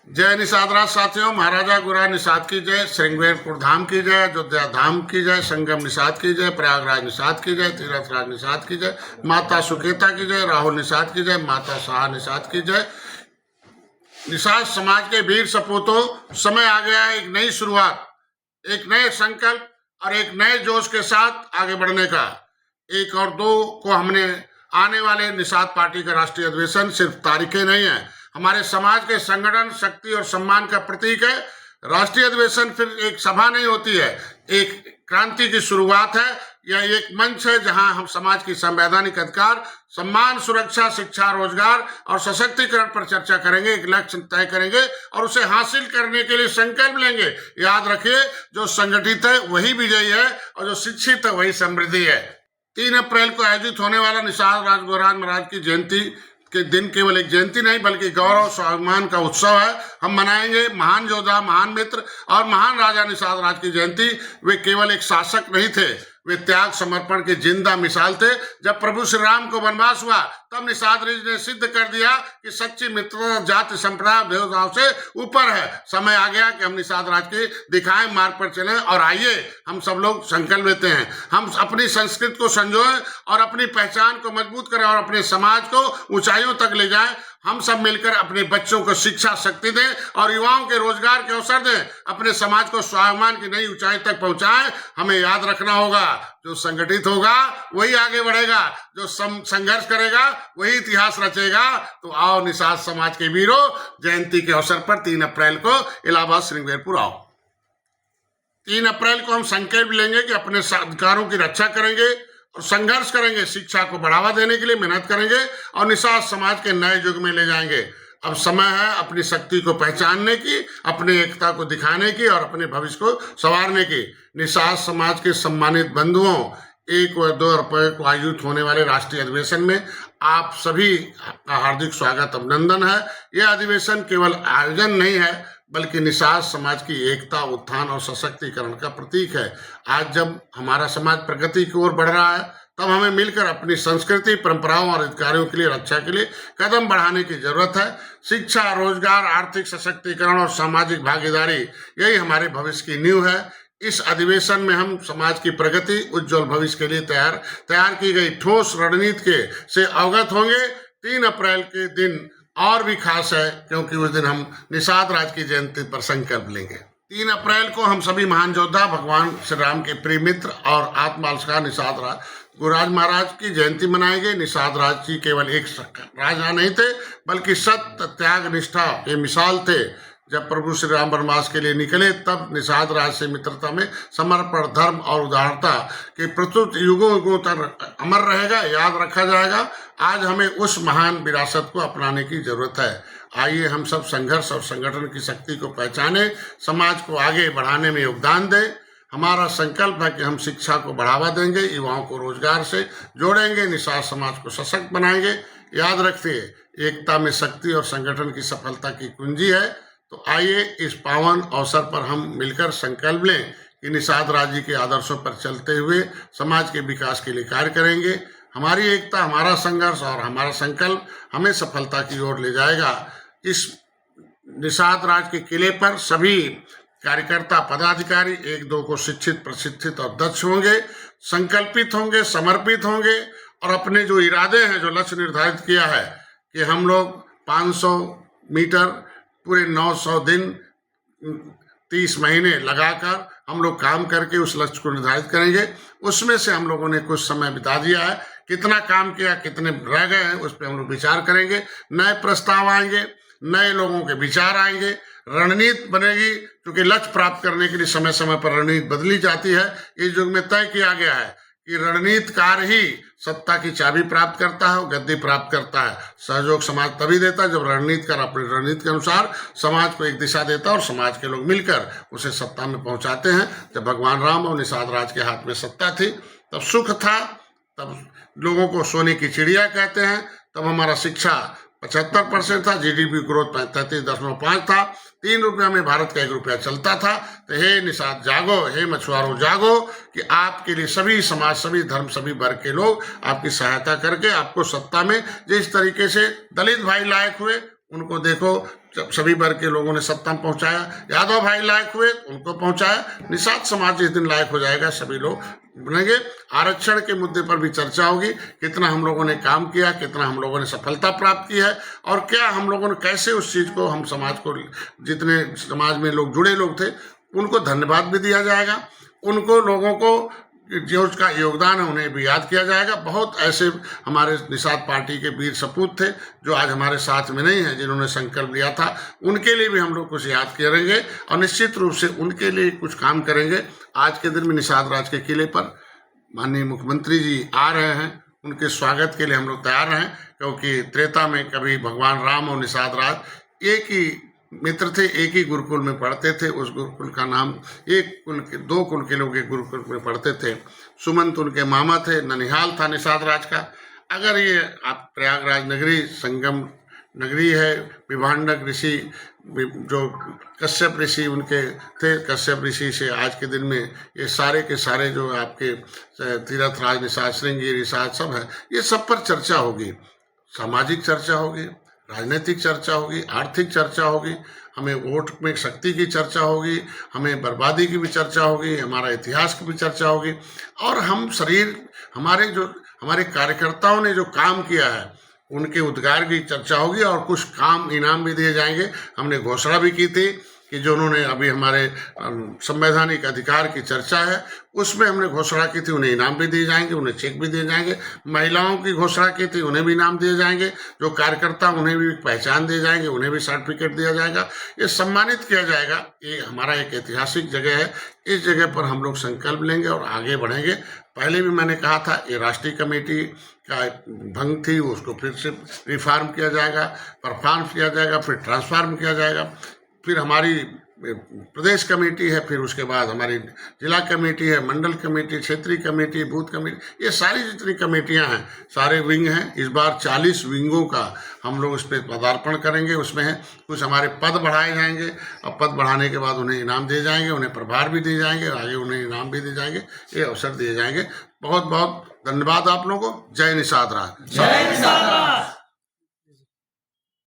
जय निषाद राज साथियों, महाराजा गुराज निषाद की जय, श्रृंगेरपुर धाम की जय, अयोध्या धाम की जय, संगम निषाद की जय, प्रयागराज निषाद की जय, तीरथ राज निषाद की जय, माता सुकेता की जय, राहुल निषाद की जय, माता शाह निषाद की जय। निषाद समाज के वीर सपूतों, समय आ गया है एक नई शुरुआत, एक नए संकल्प और एक नए जोश के साथ आगे बढ़ने का। 1 और 2 को हमने आने वाले निषाद पार्टी का राष्ट्रीय अधिवेशन सिर्फ तारीखें नहीं है, हमारे समाज के संगठन, शक्ति और सम्मान का प्रतीक है। राष्ट्रीय अधिवेशन फिर एक सभा नहीं होती है, एक क्रांति की शुरुआत है। यह एक मंच है जहां हम समाज की संवैधानिक अधिकार, सम्मान, सुरक्षा, शिक्षा, रोजगार और सशक्तिकरण पर चर्चा करेंगे, एक लक्ष्य तय करेंगे और उसे हासिल करने के लिए संकल्प लेंगे। याद रखिए, जो संगठित है वही विजयी है और जो शिक्षित है वही समृद्धि है। 3 अप्रैल को आयोजित होने वाला निषाद राजगुराज महाराज की जयंती के दिन केवल एक जयंती नहीं बल्कि गौरव स्वाभिमान का उत्सव है। हम मनाएंगे महान योद्धा, महान मित्र और महान राजा निषाद राज की जयंती। वे केवल एक शासक नहीं थे, वे त्याग समर्पण की जिंदा मिसाल थे। जब प्रभु श्री राम को वनवास हुआ तब निषाद राज ने सिद्ध कर दिया कि सच्ची मित्रता जाति संप्रदाय भेदभाव से ऊपर है। समय आ गया कि हम निषाद राज के दिखाए मार्ग पर चलें और आइए हम सब लोग संकल्प लेते हैं, हम अपनी संस्कृति को संजोएं और अपनी पहचान को मजबूत करें और अपने समाज को ऊंचाइयों तक ले जाएं। हम सब मिलकर अपने बच्चों को शिक्षा शक्ति दें और युवाओं के रोजगार के अवसर दें, अपने समाज को स्वाभिमान की नई ऊंचाई तक पहुंचाएं। हमें याद रखना होगा, जो संगठित होगा वही आगे बढ़ेगा, जो संघर्ष करेगा वही इतिहास रचेगा। तो आओ निषाद समाज के वीरों, जयंती के अवसर पर 3 अप्रैल को इलाहाबाद श्रृंगेरपुर आओ। 3 अप्रैल को हम संकल्प लेंगे कि अपने अधिकारों की रक्षा करेंगे और संघर्ष करेंगे, शिक्षा को बढ़ावा देने के लिए मेहनत करेंगे और निषाद समाज के नए युग में ले जाएंगे। अब समय है अपनी शक्ति को पहचानने की, अपनी एकता को दिखाने की और अपने भविष्य को संवारने की। निषाद समाज के सम्मानित बंधुओं, 1 और 2 अप्रैल को आयोजित होने वाले राष्ट्रीय अधिवेशन में आप सभी का हार्दिक स्वागत, अभिनंदन है। यह अधिवेशन केवल आयोजन नहीं है बल्कि निषाद समाज की एकता, उत्थान और सशक्तिकरण का प्रतीक है। आज जब हमारा समाज प्रगति की ओर बढ़ रहा है तब हमें मिलकर अपनी संस्कृति, परंपराओं और अधिकारों के लिए रक्षा के लिए कदम बढ़ाने की जरूरत है। शिक्षा, रोजगार, आर्थिक सशक्तिकरण और सामाजिक भागीदारी, यही हमारे भविष्य की नींव है। इस अधिवेशन में हम समाज की प्रगति, उज्जवल भविष्य के लिए तैयार की गई ठोस रणनीति से अवगत होंगे। 3 अप्रैल के दिन और भी खास है क्योंकि उस दिन हम निषाद राज की जयंती पर संकल्प लेंगे। 3 अप्रैल को हम सभी महान योद्धा, भगवान श्री राम के प्रिय मित्र और आत्मालस्कार निषाद गुराज महाराज की जयंती मनाएंगे। निषाद राज जी केवल एक राजा नहीं थे बल्कि सत्य, त्याग, निष्ठा के मिसाल थे। जब प्रभु श्री राम वनवास के लिए निकले तब निषाद राज से मित्रता में समर्पण, धर्म और उदारता के प्रस्तुत युगों युगों तक अमर रहेगा, याद रखा जाएगा। आज हमें उस महान विरासत को अपनाने की जरूरत है। आइए हम सब संघर्ष और संगठन की शक्ति को पहचाने, समाज को आगे बढ़ाने में योगदान दें। हमारा संकल्प है कि हम शिक्षा को बढ़ावा देंगे, युवाओं को रोजगार से जोड़ेंगे, निषाद समाज को सशक्त बनाएंगे। याद रखिए, एकता में शक्ति और संगठन की सफलता की कुंजी है। तो आइए इस पावन अवसर पर हम मिलकर संकल्प लें कि निषाद राज जी के आदर्शों पर चलते हुए समाज के विकास के लिए कार्य करेंगे। हमारी एकता, हमारा संघर्ष और हमारा संकल्प हमें सफलता की ओर ले जाएगा। इस निषाद राज के किले पर सभी कार्यकर्ता, पदाधिकारी 1-2 को शिक्षित, प्रशिक्षित और दक्ष होंगे, संकल्पित होंगे, समर्पित होंगे और अपने जो इरादे हैं, जो लक्ष्य निर्धारित किया है कि हम लोग 500 मीटर पूरे 900 दिन 30 महीने लगाकर हम लोग काम करके उस लक्ष्य को निर्धारित करेंगे। उसमें से हम लोगों ने कुछ समय बिता दिया है, कितना काम किया, कितने रह गए हैं, उस पर हम लोग विचार करेंगे। नए प्रस्ताव आएंगे, नए लोगों के विचार आएंगे, रणनीति बनेगी, क्योंकि लक्ष्य प्राप्त करने के लिए समय समय पर रणनीति बदली जाती है। इस युग में तय किया गया है कि रणनीतिकार ही सत्ता की चाबी प्राप्त करता है, गद्दी प्राप्त करता है। सहयोग समाज तभी देता है जब रणनीतिकार अपनी रणनीति के अनुसार समाज को एक दिशा देता है और समाज के लोग मिलकर उसे सत्ता में पहुंचाते हैं। जब भगवान राम और निषाद राज के हाथ में सत्ता थी तब सुख था, तब लोगों को सोने की चिड़िया कहते हैं, तब हमारा शिक्षा 75% था, जीडीपी ग्रोथ 33.5 था, 3 रुपया में भारत का 1 रुपया चलता था। तो हे निषाद जागो, हे मछुआरों जागो कि आपके लिए सभी समाज, सभी धर्म, सभी वर्ग के लोग आपकी सहायता करके आपको सत्ता में जिस तरीके से दलित भाई लायक हुए, उनको देखो सभी वर्ग के लोगों ने सत्ता में पहुंचाया। यादव भाई लायक हुए, उनको पहुंचाया। निषाद समाज जिस दिन लायक हो जाएगा सभी लोग बनेंगे। आरक्षण के मुद्दे पर भी चर्चा होगी, कितना हम लोगों ने काम किया, कितना हम लोगों ने सफलता प्राप्त की है, और क्या हम लोगों ने कैसे उस चीज को, हम समाज को, जितने समाज में लोग जुड़े लोग थे उनको धन्यवाद भी दिया जाएगा। उनको लोगों को जो उसका योगदान है उन्हें भी याद किया जाएगा। बहुत ऐसे हमारे निषाद पार्टी के वीर सपूत थे जो आज हमारे साथ में नहीं हैं, जिन्होंने संकल्प लिया था, उनके लिए भी हम लोग कुछ याद करेंगे और निश्चित रूप से उनके लिए कुछ काम करेंगे। आज के दिन में निषाद राज के किले पर माननीय मुख्यमंत्री जी आ रहे हैं, उनके स्वागत के लिए हम लोग तैयार हैं, क्योंकि त्रेता में कभी भगवान राम और निषाद राज एक ही मित्र थे, एक ही गुरुकुल में पढ़ते थे। उस गुरुकुल का नाम, एक कुल के, दो कुल के लोग एक गुरुकुल में पढ़ते थे। सुमंत उनके मामा थे, ननिहाल था निषाद राज का। अगर ये आप प्रयागराज नगरी संगम नगरी है, विभांडक ऋषि जो कश्यप ऋषि उनके थे, कश्यप ऋषि से आज के दिन में ये सारे के सारे जो आपके तीरथ राज निषाद, श्रृंगी निषाद सब है, ये सब पर चर्चा होगी। सामाजिक चर्चा होगी, राजनीतिक चर्चा होगी, आर्थिक चर्चा होगी, हमें वोट में शक्ति की चर्चा होगी, हमें बर्बादी की भी चर्चा होगी, हमारा इतिहास की भी चर्चा होगी, और हम हमारे कार्यकर्ताओं ने जो काम किया है उनके उद्गार की चर्चा होगी, और कुछ काम इनाम भी दिए जाएंगे। हमने घोषणा भी की थी कि जो उन्होंने अभी हमारे संवैधानिक अधिकार की चर्चा है उसमें हमने घोषणा की थी, उन्हें इनाम भी दिए जाएंगे, उन्हें चेक भी दिए जाएंगे। महिलाओं की घोषणा की थी, उन्हें भी इनाम दिए जाएंगे। जो कार्यकर्ता उन्हें भी पहचान दिए जाएंगे, उन्हें भी सर्टिफिकेट दिया जाएगा, ये सम्मानित किया जाएगा। ये हमारा एक ऐतिहासिक जगह है, इस जगह पर हम लोग संकल्प लेंगे और आगे बढ़ेंगे। पहले भी मैंने कहा था, ये राष्ट्रीय कमेटी का भंग थी, उसको फिर से रिफॉर्म किया जाएगा, परफॉर्म किया जाएगा, फिर ट्रांसफॉर्म किया जाएगा, फिर हमारी प्रदेश कमेटी है, फिर उसके बाद हमारी जिला कमेटी है, मंडल कमेटी, क्षेत्रीय कमेटी, बूथ कमेटी, ये सारी जितनी कमेटियां हैं, सारे विंग हैं। इस बार 40 विंगों का हम लोग उस पर पदार्पण करेंगे। उसमें है कुछ हमारे पद बढ़ाए जाएंगे, और पद बढ़ाने के बाद उन्हें इनाम दिए जाएंगे, उन्हें प्रभार भी दिए जाएंगे, आगे उन्हें इनाम भी दिए जाएंगे, ये अवसर दिए जाएंगे। बहुत बहुत धन्यवाद आप लोगों को। जय निषाद राज। जय निषाद राज।